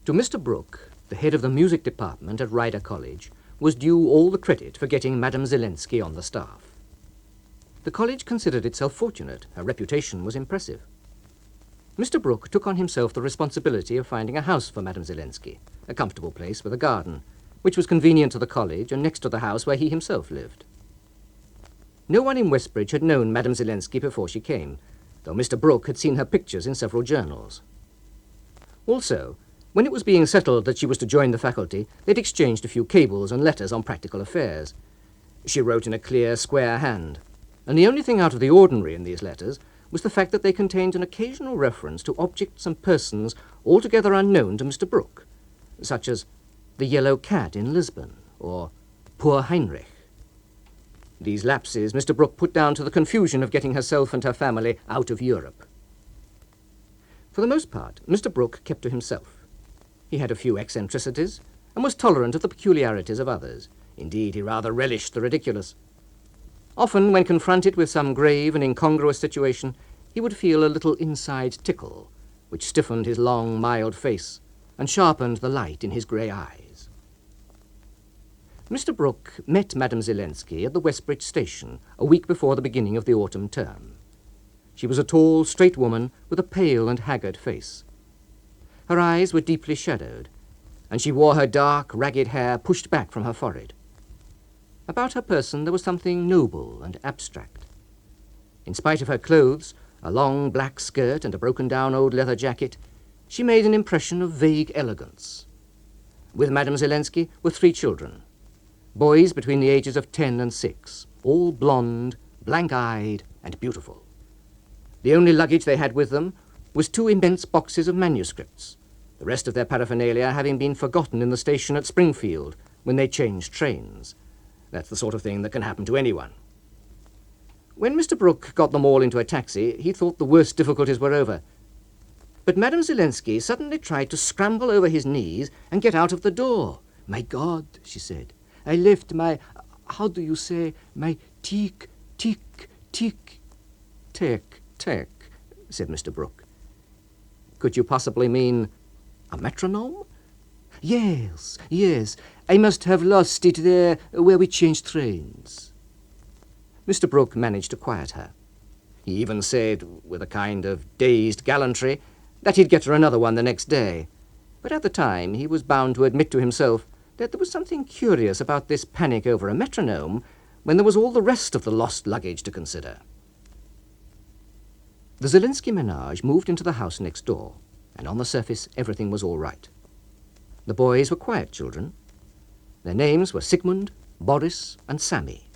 To Mr. Brook, the head of the music department at Ryder College, was due all the credit for getting Madame Zilensky on the staff. The college considered itself fortunate. Her reputation was impressive. Mr. Brook took on himself the responsibility of finding a house for Madame Zilensky, a comfortable place with a garden, which was convenient to the college and next to the house where he himself lived. No one in Westbridge had known Madame Zilensky before she came, though Mr. Brook had seen her pictures in several journals. Also, when it was being settled that she was to join the faculty, they'd exchanged a few cables and letters on practical affairs. She wrote in a clear, square hand, and the only thing out of the ordinary in these letters was the fact that they contained an occasional reference to objects and persons altogether unknown to Mr. Brook, such as the yellow cat in Lisbon, or poor Heinrich. These lapses Mr. Brook put down to the confusion of getting herself and her family out of Europe. For the most part, Mr. Brook kept to himself. He had a few eccentricities, and was tolerant of the peculiarities of others. Indeed, he rather relished the ridiculous. Often, when confronted with some grave and incongruous situation, he would feel a little inside tickle, which stiffened his long, mild face and sharpened the light in his grey eyes. Mr. Brook met Madame Zilensky at the Westbridge station a week before the beginning of the autumn term. She was a tall, straight woman with a pale and haggard face. Her eyes were deeply shadowed, and she wore her dark, ragged hair pushed back from her forehead. About her person there was something noble and abstract. In spite of her clothes, a long black skirt and a broken-down old leather jacket, she made an impression of vague elegance. With Madame Zilensky were 3 children, boys between the ages of 10 and 6, all blonde, blank-eyed, and beautiful. The only luggage they had with them was 2 immense boxes of manuscripts, the rest of their paraphernalia having been forgotten in the station at Springfield when they changed trains. That's the sort of thing that can happen to anyone. When Mr. Brook got them all into a taxi, he thought the worst difficulties were over. But Madame Zilensky suddenly tried to scramble over his knees and get out of the door. "My God," she said, "I left my, how do you say, my tick, tick, tick." "Tick, tick," said Mr. Brook. "Could you possibly mean a metronome?" Yes, I must have lost it there where we changed trains." Mr. Brook managed to quiet her. He even said, with a kind of dazed gallantry, that he'd get her another one the next day. But at the time he was bound to admit to himself that there was something curious about this panic over a metronome when there was all the rest of the lost luggage to consider. The Zilensky menage moved into the house next door, and on the surface everything was all right. The boys were quiet children. Their names were Sigmund, Boris, and Sammy.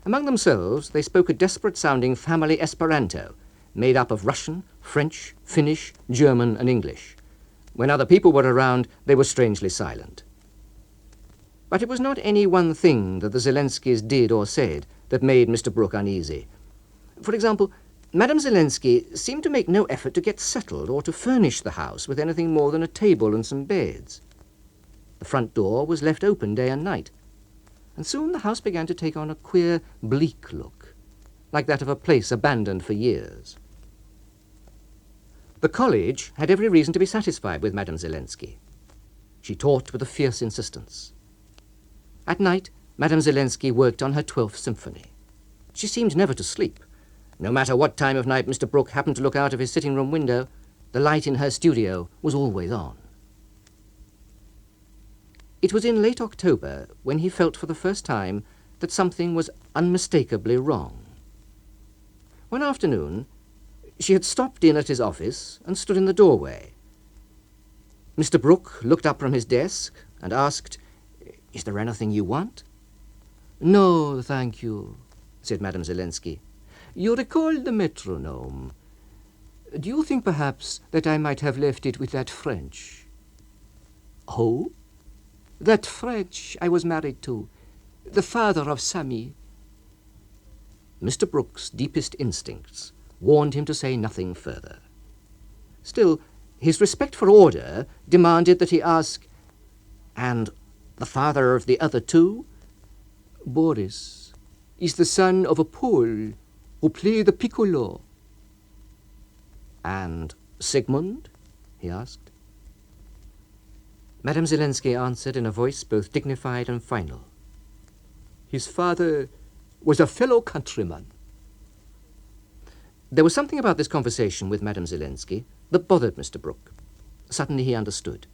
Among themselves they spoke a desperate-sounding family Esperanto, made up of Russian, French, Finnish, German, and English. When other people were around, they were strangely silent. But it was not any one thing that the Zilenskys did or said that made Mr. Brook uneasy. For example, Madame Zilensky seemed to make no effort to get settled or to furnish the house with anything more than a table and some beds. The front door was left open day and night, and soon the house began to take on a queer, bleak look, like that of a place abandoned for years. The college had every reason to be satisfied with Madame Zilensky. She taught with a fierce insistence. At night, Madame Zilensky worked on her 12th symphony. She seemed never to sleep. No matter what time of night Mr. Brook happened to look out of his sitting-room window, the light in her studio was always on. It was in late October when he felt for the first time that something was unmistakably wrong. One afternoon, she had stopped in at his office and stood in the doorway. Mr. Brook looked up from his desk and asked, "Is there anything you want?" "No, thank you," said Madame Zilensky. "You recall the metronome. Do you think perhaps that I might have left it with that French?" "Who?" "That French I was married to, the father of Sammy." Mr. Brook's deepest instincts warned him to say nothing further. Still, his respect for order demanded that he ask, "And the father of the other 2? "Boris is the son of a Pole who played the piccolo." "And Sigmund?" he asked. Madame Zilensky answered in a voice both dignified and final. His father was a fellow countryman. There was something about this conversation with Madame Zilensky that bothered Mr. Brook. Suddenly he understood.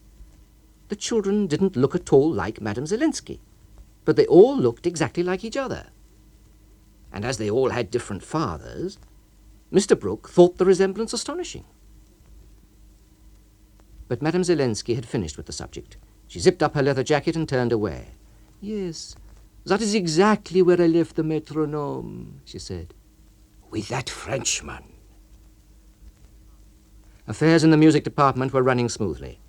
The children didn't look at all like Madame Zilensky, but they all looked exactly like each other. And as they all had different fathers, Mr. Brook thought the resemblance astonishing. But Madame Zilensky had finished with the subject. She zipped up her leather jacket and turned away. Yes, that is exactly where I left the metronome, she said. With that Frenchman. Affairs in the music department were running smoothly.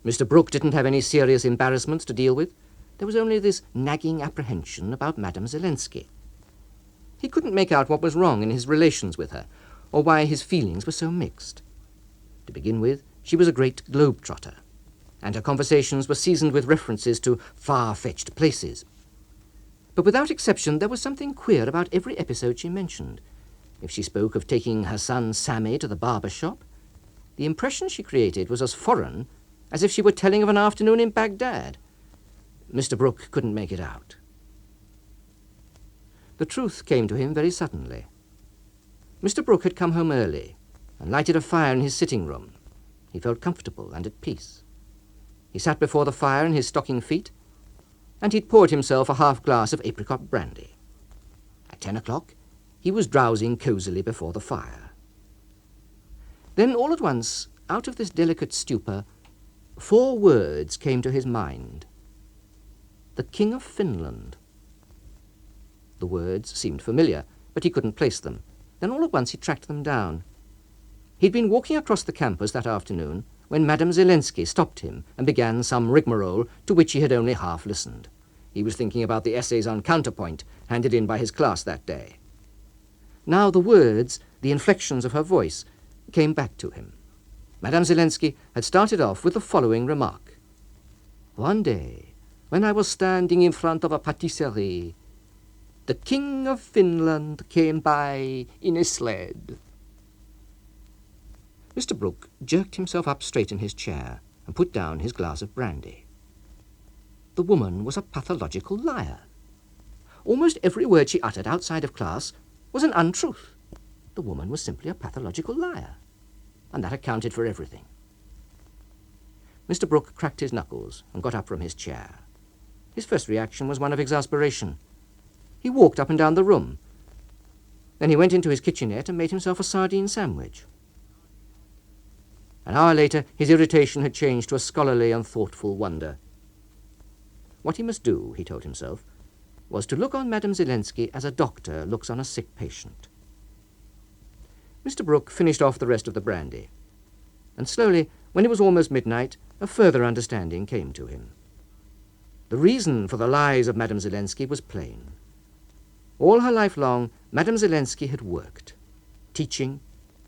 Mr. Brook didn't have any serious embarrassments to deal with. There was only this nagging apprehension about Madame Zilensky. He couldn't make out what was wrong in his relations with her, or why his feelings were so mixed. To begin with, she was a great globe-trotter, and her conversations were seasoned with references to far-fetched places. But without exception, there was something queer about every episode she mentioned. If she spoke of taking her son Sammy to the barber shop, the impression she created was as foreign as if she were telling of an afternoon in Baghdad. Mr. Brook couldn't make it out. The truth came to him very suddenly. Mr. Brook had come home early and lighted a fire in his sitting room. He felt comfortable and at peace. He sat before the fire in his stocking feet, and he'd poured himself a half-glass of apricot brandy. At 10 o'clock, he was drowsing cosily before the fire. Then, all at once, out of this delicate stupor, 4 words came to his mind. The King of Finland. The words seemed familiar, but he couldn't place them. Then all at once he tracked them down. He'd been walking across the campus that afternoon when Madame Zilensky stopped him and began some rigmarole to which he had only half listened. He was thinking about the essays on counterpoint handed in by his class that day. Now the words, the inflections of her voice, came back to him. Madame Zilensky had started off with the following remark. One day, when I was standing in front of a patisserie, the King of Finland came by in a sled. Mr. Brook jerked himself up straight in his chair and put down his glass of brandy. The woman was a pathological liar. Almost every word she uttered outside of class was an untruth. The woman was simply a pathological liar, and that accounted for everything. Mr. Brook cracked his knuckles and got up from his chair. His first reaction was one of exasperation. He walked up and down the room. Then he went into his kitchenette and made himself a sardine sandwich. An hour later, his irritation had changed to a scholarly and thoughtful wonder. What he must do, he told himself, was to look on Madame Zilensky as a doctor looks on a sick patient. Mr. Brook finished off the rest of the brandy, and slowly, when it was almost midnight, a further understanding came to him. The reason for the lies of Madame Zilensky was plain. All her life long, Madame Zilensky had worked, teaching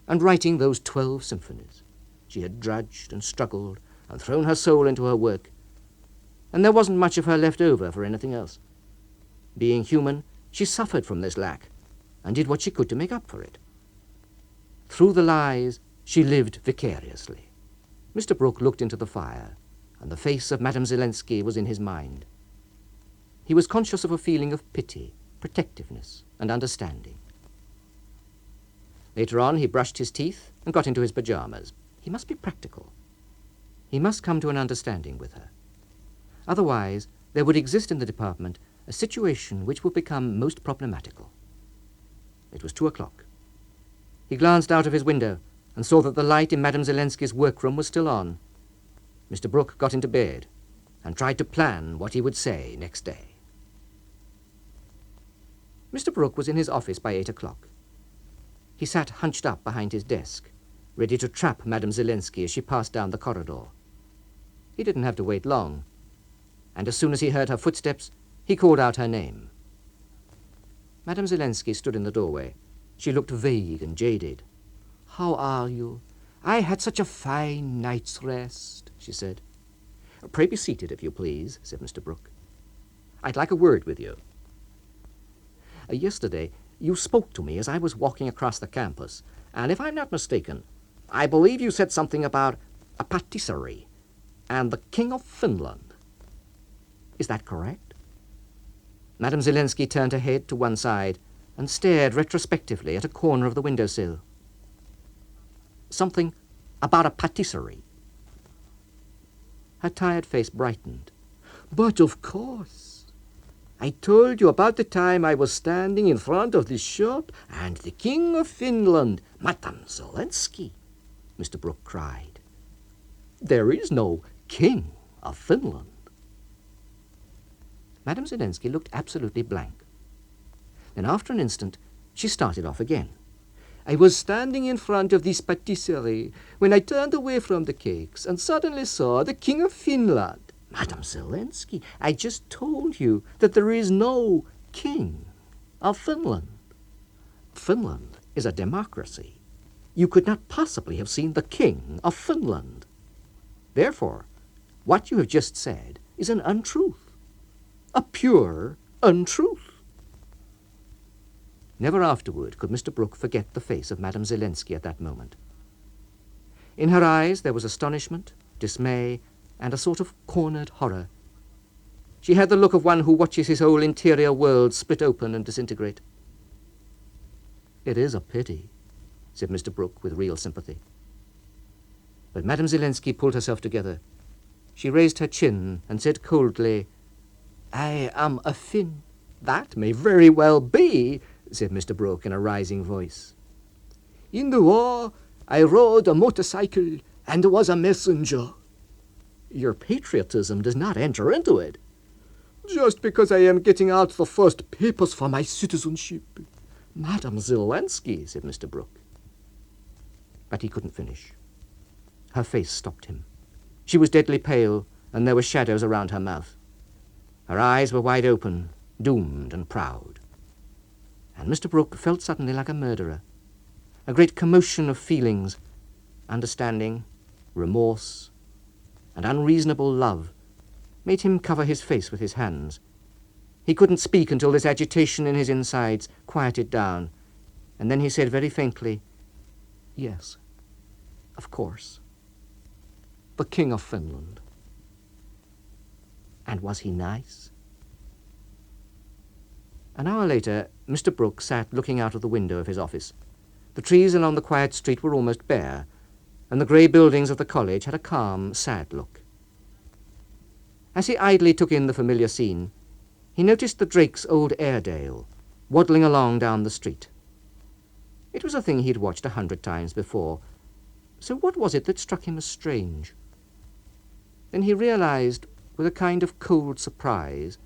and writing those 12 symphonies. She had drudged and struggled and thrown her soul into her work, and there wasn't much of her left over for anything else. Being human, she suffered from this lack and did what she could to make up for it. Through the lies, she lived vicariously. Mr. Brook looked into the fire, and the face of Madame Zilensky was in his mind. He was conscious of a feeling of pity, protectiveness, and understanding. Later on, he brushed his teeth and got into his pajamas. He must be practical. He must come to an understanding with her. Otherwise, there would exist in the department a situation which would become most problematical. It was 2 o'clock. He glanced out of his window and saw that the light in Madame Zilensky's workroom was still on. Mr. Brook got into bed and tried to plan what he would say next day. Mr. Brook was in his office by 8 o'clock. He sat hunched up behind his desk, ready to trap Madame Zilensky as she passed down the corridor. He didn't have to wait long, and as soon as he heard her footsteps, he called out her name. Madame Zilensky stood in the doorway. She looked vague and jaded. "How are you? I had such a fine night's rest," she said. "Pray be seated, if you please," said Mr. Brook. "I'd like a word with you. Yesterday, you spoke to me as I was walking across the campus, and if I'm not mistaken, I believe you said something about a patisserie. and the King of Finland. Is that correct? Madame Zilensky turned her head to one side and stared retrospectively at a corner of the windowsill. Something about a patisserie. Her tired face brightened. But of course. I told you about the time I was standing in front of this shop and the King of Finland, Madame Zilensky, Mr. Brook cried. There is no King of Finland. Madame Zilensky looked absolutely blank. Then after an instant, she started off again. I was standing in front of this patisserie when I turned away from the cakes and suddenly saw the King of Finland. Madame Zilensky, I just told you that there is no King of Finland. Finland is a democracy. You could not possibly have seen the King of Finland. Therefore, what you have just said is an untruth. A pure untruth. Never afterward could Mr. Brook forget the face of Madame Zilensky at that moment. In her eyes there was astonishment, dismay, and a sort of cornered horror. She had the look of one who watches his whole interior world split open and disintegrate. It is a pity, said Mr. Brook with real sympathy. But Madame Zilensky pulled herself together. She raised her chin and said coldly, I am a Finn. That may very well be, said Mr. Brook in a rising voice. In the war, I rode a motorcycle and was a messenger. Your patriotism does not enter into it. Just because I am getting out the first papers for my citizenship. Madame Zilensky, said Mr. Brook. But he couldn't finish. Her face stopped him. She was deadly pale, and there were shadows around her mouth. Her eyes were wide open, doomed and proud. And Mr. Brook felt suddenly like a murderer. A great commotion of feelings, understanding, remorse, and unreasonable love made him cover his face with his hands. He couldn't speak until this agitation in his insides quieted down, and then he said very faintly, Yes, of course. The King of Finland. And was he nice? An hour later, Mr. Brook sat looking out of the window of his office. The trees along the quiet street were almost bare, and the grey buildings of the college had a calm, sad look. As he idly took in the familiar scene, he noticed the Drake's old Airedale waddling along down the street. It was a thing he'd watched 100 times before, so what was it that struck him as strange? Then he realized, with a kind of cold surprise,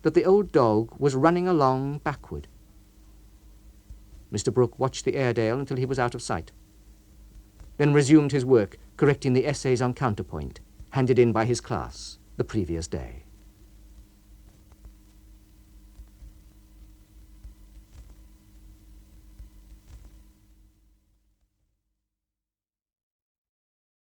that the old dog was running along backward. Mr. Brook watched the Airedale until he was out of sight, then resumed his work correcting the essays on counterpoint handed in by his class the previous day.